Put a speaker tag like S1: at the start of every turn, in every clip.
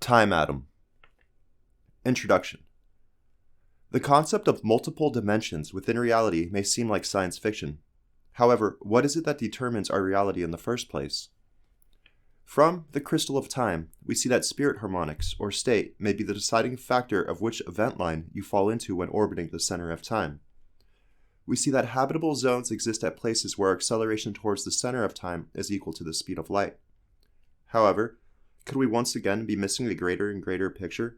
S1: Time atom. Introduction. The concept of multiple dimensions within reality may seem like science fiction. However, what is it that determines our reality in the first place? From the crystal of time, we see that spirit harmonics, or state, may be the deciding factor of which event line you fall into when orbiting the center of time. We see that habitable zones exist at places where acceleration towards the center of time is equal to the speed of light. However, could we once again be missing the greater and greater picture?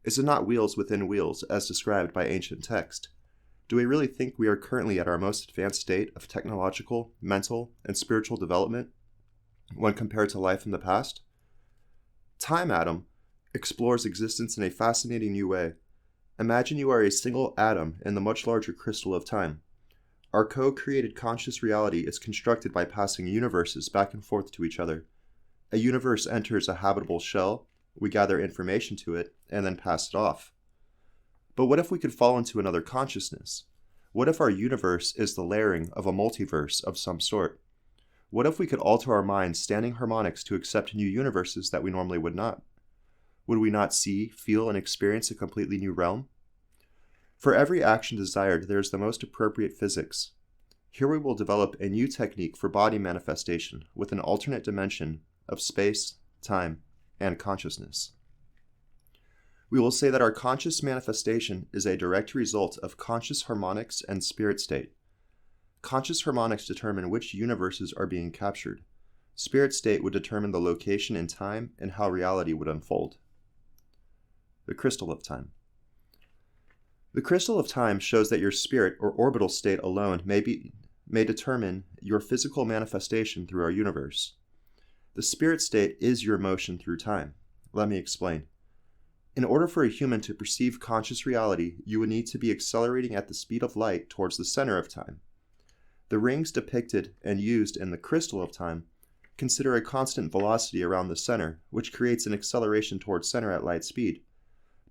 S1: Is it not wheels within wheels, as described by ancient text? Do we really think we are currently at our most advanced state of technological, mental, and spiritual development when compared to life in the past? Time Atom explores existence in a fascinating new way. Imagine you are a single atom in the much larger crystal of time. Our co-created conscious reality is constructed by passing universes back and forth to each other. A universe enters a habitable shell, we gather information to it, and then pass it off. But what if we could fall into another consciousness? What if our universe is the layering of a multiverse of some sort? What if we could alter our minds standing harmonics to accept new universes that we normally would not? Would we not see, feel, and experience a completely new realm? For every action desired, there is the most appropriate physics. Here we will develop a new technique for body manifestation with an alternate dimension of space, time, and consciousness. We will say that our conscious manifestation is a direct result of conscious harmonics and spirit state. Conscious harmonics determine which universes are being captured. Spirit state would determine the location in time and how reality would unfold. The crystal of time. The crystal of time shows that your spirit or orbital state alone may determine your physical manifestation through our universe. The spirit state is your motion through time. Let me explain. In order for a human to perceive conscious reality, you would need to be accelerating at the speed of light towards the center of time. The rings depicted and used in the crystal of time consider a constant velocity around the center, which creates an acceleration towards center at light speed.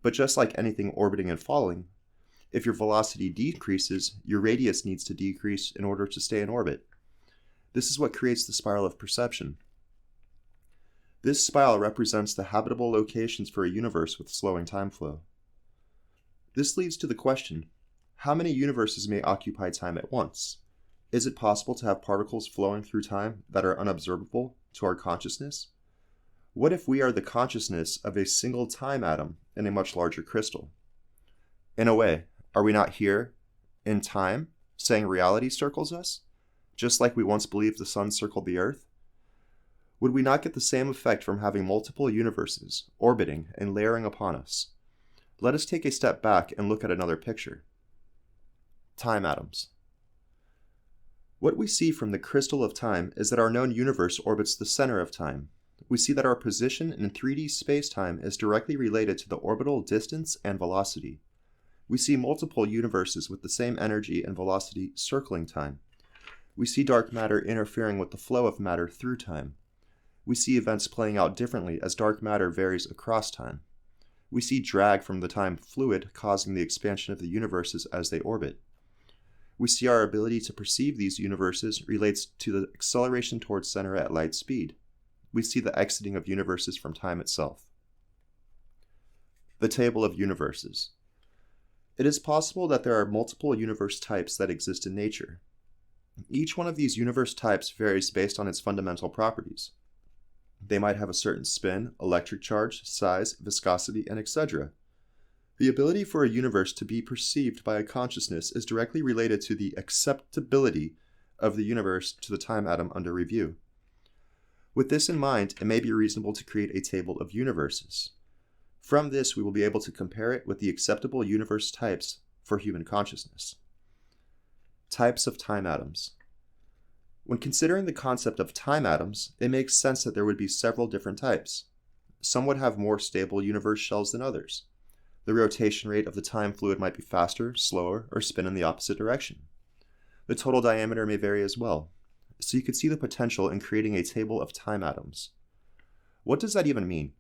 S1: But just like anything orbiting and falling, if your velocity decreases, your radius needs to decrease in order to stay in orbit. This is what creates the spiral of perception. This spiral represents the habitable locations for a universe with slowing time flow. This leads to the question, how many universes may occupy time at once? Is it possible to have particles flowing through time that are unobservable to our consciousness? What if we are the consciousness of a single time atom in a much larger crystal? In a way, are we not here, in time, saying reality circles us, just like we once believed the sun circled the earth? Would we not get the same effect from having multiple universes orbiting and layering upon us? Let us take a step back and look at another picture. Time atoms. What we see from the crystal of time is that our known universe orbits the center of time. We see that our position in 3D space-time is directly related to the orbital distance and velocity. We see multiple universes with the same energy and velocity circling time. We see dark matter interfering with the flow of matter through time. We see events playing out differently as dark matter varies across time. We see drag from the time fluid causing the expansion of the universes as they orbit. We see our ability to perceive these universes relates to the acceleration towards center at light speed. We see the exiting of universes from time itself. The table of universes. It is possible that there are multiple universe types that exist in nature. Each one of these universe types varies based on its fundamental properties. They might have a certain spin, electric charge, size, viscosity, and etc. The ability for a universe to be perceived by a consciousness is directly related to the acceptability of the universe to the time atom under review. With this in mind, it may be reasonable to create a table of universes. From this, we will be able to compare it with the acceptable universe types for human consciousness. Types of time atoms. When considering the concept of time atoms, it makes sense that there would be several different types. Some would have more stable universe shells than others. The rotation rate of the time fluid might be faster, slower, or spin in the opposite direction. The total diameter may vary as well. So you could see the potential in creating a table of time atoms. What does that even mean?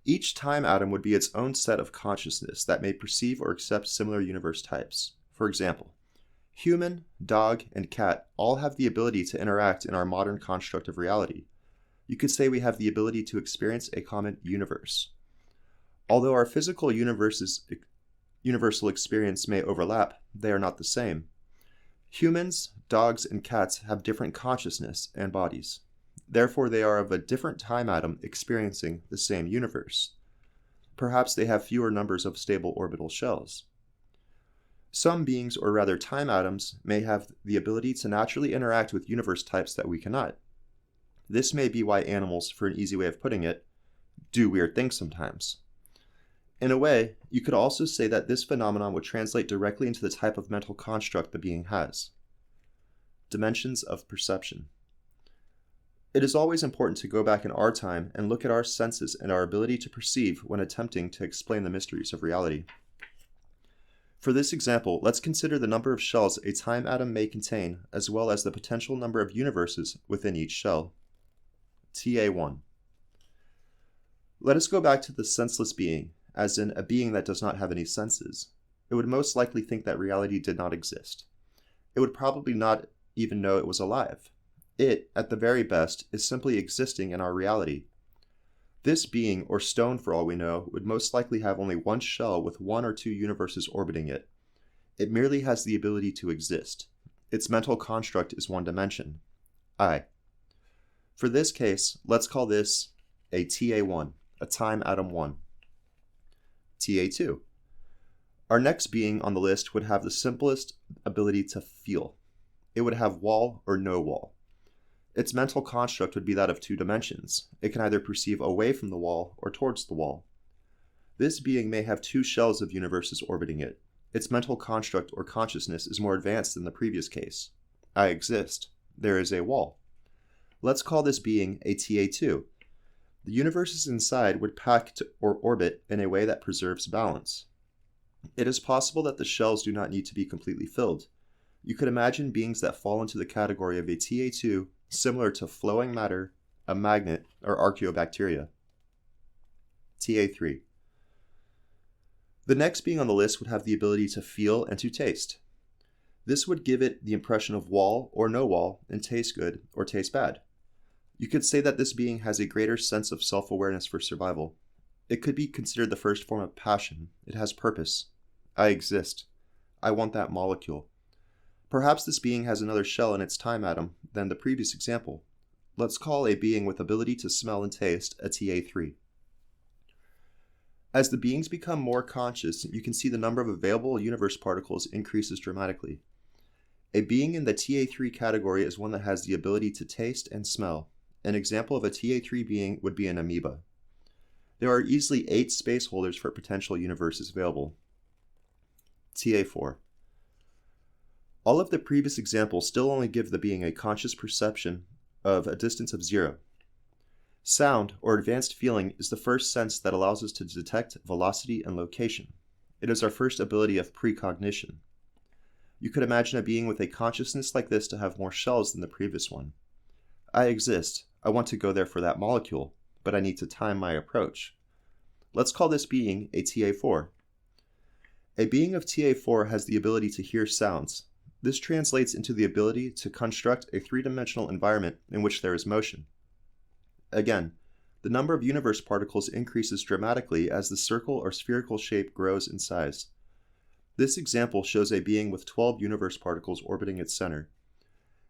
S1: Each time atom would be its own set of consciousness that may perceive or accept similar universe types. For example, human, dog, and cat all have the ability to interact in our modern construct of reality. You could say we have the ability to experience a common universe. Although our physical universal experience may overlap, they are not the same. Humans, dogs, and cats have different consciousness and bodies. Therefore, they are of a different time atom experiencing the same universe. Perhaps they have fewer numbers of stable orbital shells. Some beings, or rather time atoms, may have the ability to naturally interact with universe types that we cannot. This may be why animals, for an easy way of putting it, do weird things sometimes. In a way, you could also say that this phenomenon would translate directly into the type of mental construct the being has. Dimensions of perception. It is always important to go back in our time and look at our senses and our ability to perceive when attempting to explain the mysteries of reality. For this example, let's consider the number of shells a time atom may contain, as well as the potential number of universes within each shell. TA1. Let us go back to the senseless being, as in a being that does not have any senses. It would most likely think that reality did not exist. It would probably not even know it was alive. It, at the very best, is simply existing in our reality. This being, or stone for all we know, would most likely have only one shell with one or two universes orbiting it. It merely has the ability to exist. Its mental construct is one dimension, I. For this case, let's call this a TA1, a time atom 1. TA2. Our next being on the list would have the simplest ability to feel. It would have wall or no wall. Its mental construct would be that of two dimensions. It can either perceive away from the wall or towards the wall. This being may have two shells of universes orbiting it. Its mental construct or consciousness is more advanced than the previous case. I exist. There is a wall. Let's call this being a TA2. The universes inside would pack or orbit in a way that preserves balance. It is possible that the shells do not need to be completely filled. You could imagine beings that fall into the category of a TA2 similar to flowing matter, a magnet, or archaeobacteria. TA3. The next being on the list would have the ability to feel and to taste. This would give it the impression of wall or no wall and taste good or taste bad. You could say that this being has a greater sense of self-awareness for survival. It could be considered the first form of passion. It has purpose. I exist. I want that molecule. Perhaps this being has another shell in its time atom than the previous example. Let's call a being with ability to smell and taste a TA3. As the beings become more conscious, you can see the number of available universe particles increases dramatically. A being in the TA3 category is one that has the ability to taste and smell. An example of a TA3 being would be an amoeba. There are easily 8 space holders for potential universes available. TA4. All of the previous examples still only give the being a conscious perception of a distance of 0. Sound, or advanced feeling, is the first sense that allows us to detect velocity and location. It is our first ability of precognition. You could imagine a being with a consciousness like this to have more shells than the previous one. I exist. I want to go there for that molecule, but I need to time my approach. Let's call this being a TA4. A being of TA4 has the ability to hear sounds. This translates into the ability to construct a three-dimensional environment in which there is motion. Again, the number of universe particles increases dramatically as the circle or spherical shape grows in size. This example shows a being with 12 universe particles orbiting its center.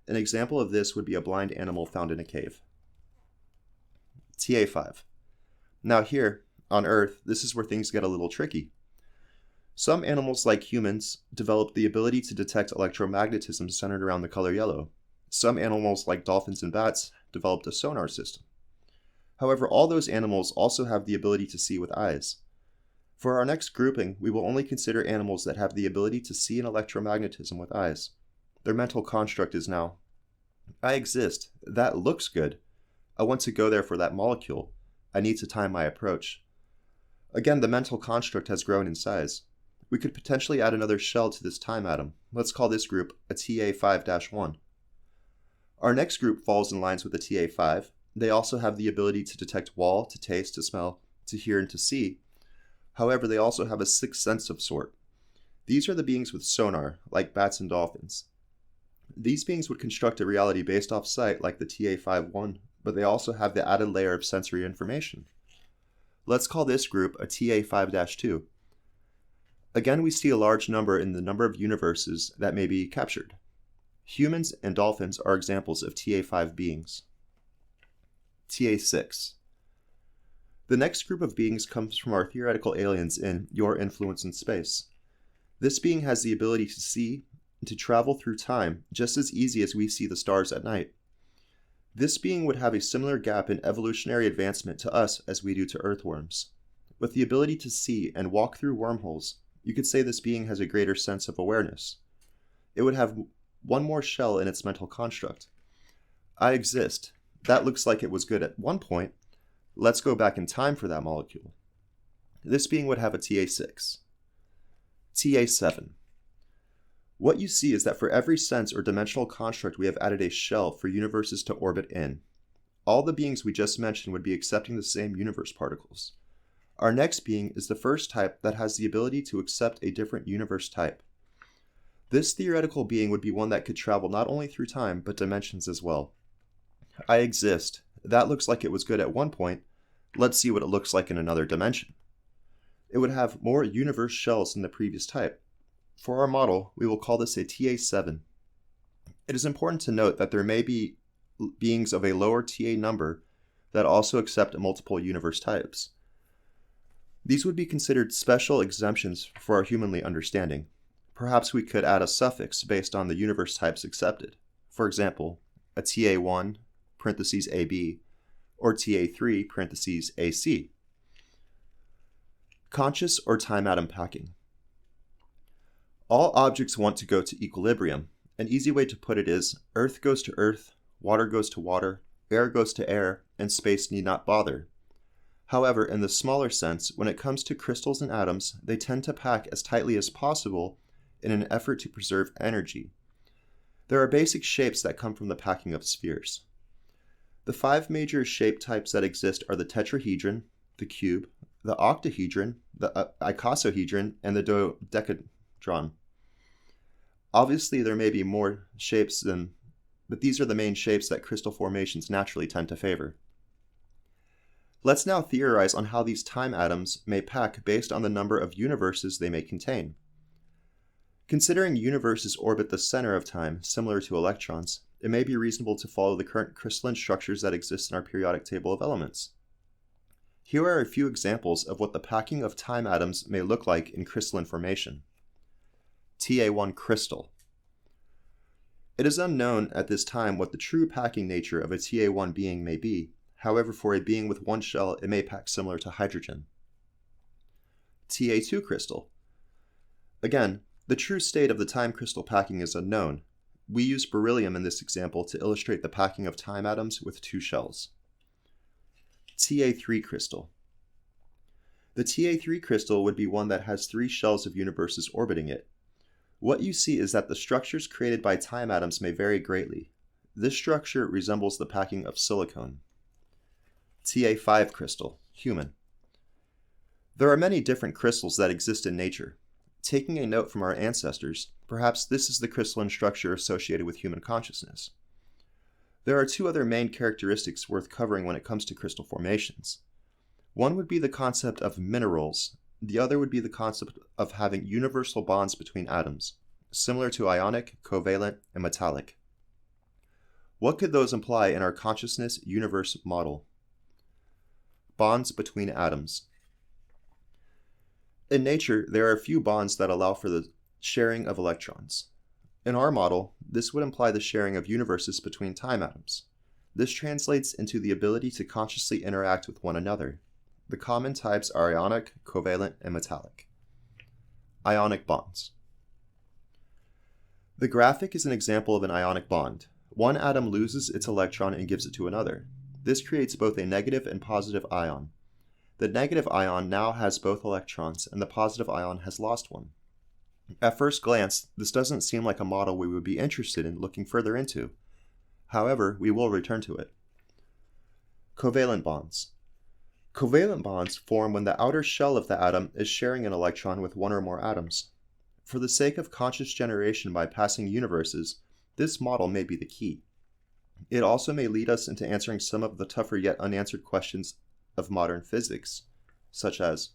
S1: An example of this would be a blind animal found in a cave. TA5. Now here, on Earth, this is where things get a little tricky. Some animals, like humans, develop the ability to detect electromagnetism centered around the color yellow. Some animals, like dolphins and bats, developed a sonar system. However, all those animals also have the ability to see with eyes. For our next grouping, we will only consider animals that have the ability to see an electromagnetism with eyes. Their mental construct is now, I exist. That looks good. I want to go there for that molecule. I need to time my approach. Again, the mental construct has grown in size. We could potentially add another shell to this time atom. Let's call this group a TA5-1. Our next group falls in lines with the TA5. They also have the ability to detect wall, to taste, to smell, to hear, and to see. However, they also have a sixth sense of sort. These are the beings with sonar, like bats and dolphins. These beings would construct a reality based off sight like the TA5-1 but they also have the added layer of sensory information. Let's call this group a TA5-2. Again, we see a large number in the number of universes that may be captured. Humans and dolphins are examples of TA5 beings. TA6. The next group of beings comes from our theoretical aliens in Your Influence in Space. This being has the ability to see and to travel through time just as easy as we see the stars at night. This being would have a similar gap in evolutionary advancement to us as we do to earthworms. With the ability to see and walk through wormholes, you could say this being has a greater sense of awareness. It would have one more shell in its mental construct. I exist. That looks like it was good at one point. Let's go back in time for that molecule. This being would have a TA6. TA7. What you see is that for every sense or dimensional construct we have added a shell for universes to orbit in. All the beings we just mentioned would be accepting the same universe particles. Our next being is the first type that has the ability to accept a different universe type. This theoretical being would be one that could travel not only through time, but dimensions as well. I exist. That looks like it was good at one point. Let's see what it looks like in another dimension. It would have more universe shells than the previous type. For our model, we will call this a TA7. It is important to note that there may be beings of a lower TA number that also accept multiple universe types. These would be considered special exemptions for our humanly understanding. Perhaps we could add a suffix based on the universe types accepted. For example, a TA1 parentheses AB or TA3 parentheses AC. Conscious or time atom packing. All objects want to go to equilibrium. An easy way to put it is Earth goes to Earth, water goes to water, air goes to air, and space need not bother. However, in the smaller sense, when it comes to crystals and atoms, they tend to pack as tightly as possible in an effort to preserve energy. There are basic shapes that come from the packing of spheres. The 5 major shape types that exist are the tetrahedron, the cube, the octahedron, the icosahedron, and the dodecahedron. Obviously, there may be more shapes but these are the main shapes that crystal formations naturally tend to favor. Let's now theorize on how these time atoms may pack based on the number of universes they may contain. Considering universes orbit the center of time, similar to electrons, it may be reasonable to follow the current crystalline structures that exist in our periodic table of elements. Here are a few examples of what the packing of time atoms may look like in crystalline formation. TA1 crystal. It is unknown at this time what the true packing nature of a TA1 being may be. However, for a being with one shell, it may pack similar to hydrogen. TA2 crystal. Again, the true state of the time crystal packing is unknown. We use beryllium in this example to illustrate the packing of time atoms with 2 shells. TA3 crystal. The TA3 crystal would be one that has 3 shells of universes orbiting it. What you see is that the structures created by time atoms may vary greatly. This structure resembles the packing of silicon. TA5 crystal, human. There are many different crystals that exist in nature. Taking a note from our ancestors, perhaps this is the crystalline structure associated with human consciousness. There are 2 other main characteristics worth covering when it comes to crystal formations. One would be the concept of minerals. The other would be the concept of having universal bonds between atoms, similar to ionic, covalent, and metallic. What could those imply in our consciousness universe model? Bonds between atoms. In nature, there are a few bonds that allow for the sharing of electrons. In our model, this would imply the sharing of universes between time atoms. This translates into the ability to consciously interact with one another. The common types are ionic, covalent, and metallic. Ionic bonds. The graphic is an example of an ionic bond. One atom loses its electron and gives it to another. This creates both a negative and positive ion. The negative ion now has both electrons, and the positive ion has lost one. At first glance, this doesn't seem like a model we would be interested in looking further into. However, we will return to it. Covalent bonds. Covalent bonds form when the outer shell of the atom is sharing an electron with one or more atoms. For the sake of conscious generation by passing universes, this model may be the key. It also may lead us into answering some of the tougher yet unanswered questions of modern physics, such as,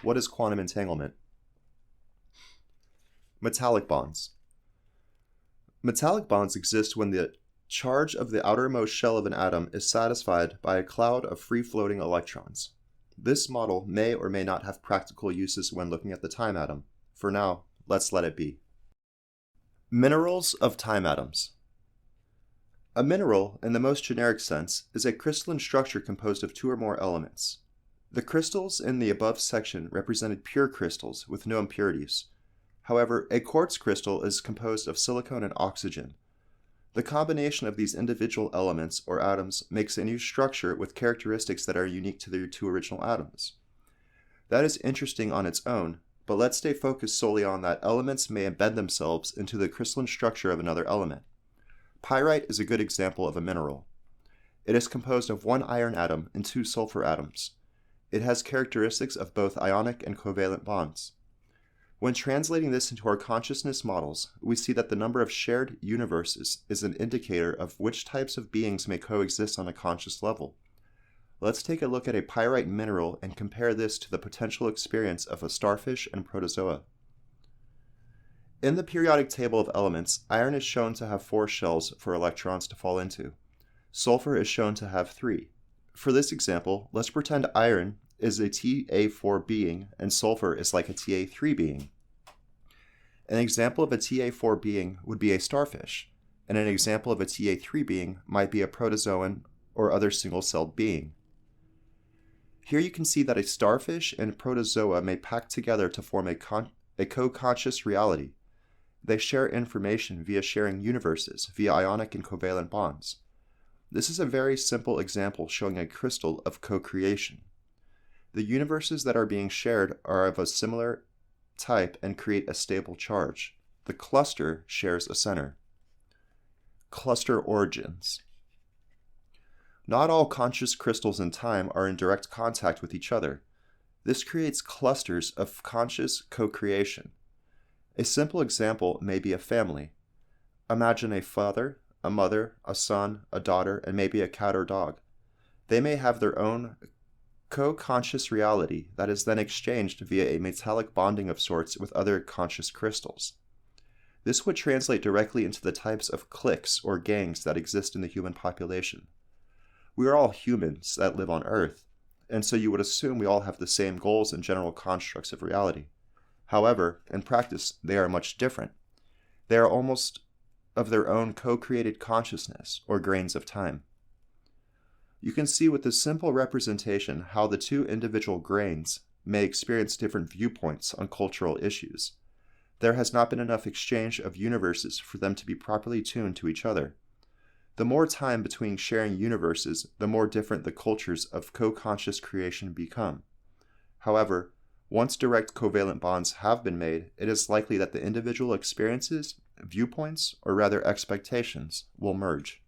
S1: what is quantum entanglement? Metallic bonds. Metallic bonds exist when the charge of the outermost shell of an atom is satisfied by a cloud of free-floating electrons. This model may or may not have practical uses when looking at the time atom. For now, let's let it be. Minerals of time atoms. A mineral, in the most generic sense, is a crystalline structure composed of two or more elements. The crystals in the above section represented pure crystals with no impurities. However, a quartz crystal is composed of silicon and oxygen. The combination of these individual elements, or atoms, makes a new structure with characteristics that are unique to their two original atoms. That is interesting on its own, but let's stay focused solely on that elements may embed themselves into the crystalline structure of another element. Pyrite is a good example of a mineral. It is composed of one iron atom and two sulfur atoms. It has characteristics of both ionic and covalent bonds. When translating this into our consciousness models, we see that the number of shared universes is an indicator of which types of beings may coexist on a conscious level. Let's take a look at a pyrite mineral and compare this to the potential experience of a starfish and protozoa. In the periodic table of elements, iron is shown to have 4 shells for electrons to fall into. Sulfur is shown to have 3. For this example, let's pretend iron is a TA4 being and sulfur is like a TA3 being. An example of a TA4 being would be a starfish, and an example of a TA3 being might be a protozoan or other single-celled being. Here you can see that a starfish and protozoa may pack together to form a co-conscious reality. They share information via sharing universes via ionic and covalent bonds. This is a very simple example showing a crystal of co-creation. The universes that are being shared are of a similar type and create a stable charge. The cluster shares a center. Cluster origins. Not all conscious crystals in time are in direct contact with each other. This creates clusters of conscious co-creation. A simple example may be a family. Imagine a father, a mother, a son, a daughter, and maybe a cat or dog. They may have their own co-conscious reality that is then exchanged via a metallic bonding of sorts with other conscious crystals. This would translate directly into the types of cliques or gangs that exist in the human population. We are all humans that live on Earth, and so you would assume we all have the same goals and general constructs of reality. However, in practice, they are much different. They are almost of their own co-created consciousness, or grains of time. You can see with this simple representation how the two individual grains may experience different viewpoints on cultural issues. There has not been enough exchange of universes for them to be properly tuned to each other. The more time between sharing universes, the more different the cultures of co-conscious creation become. However, once direct covalent bonds have been made, it is likely that the individual experiences, viewpoints, or rather expectations, will merge.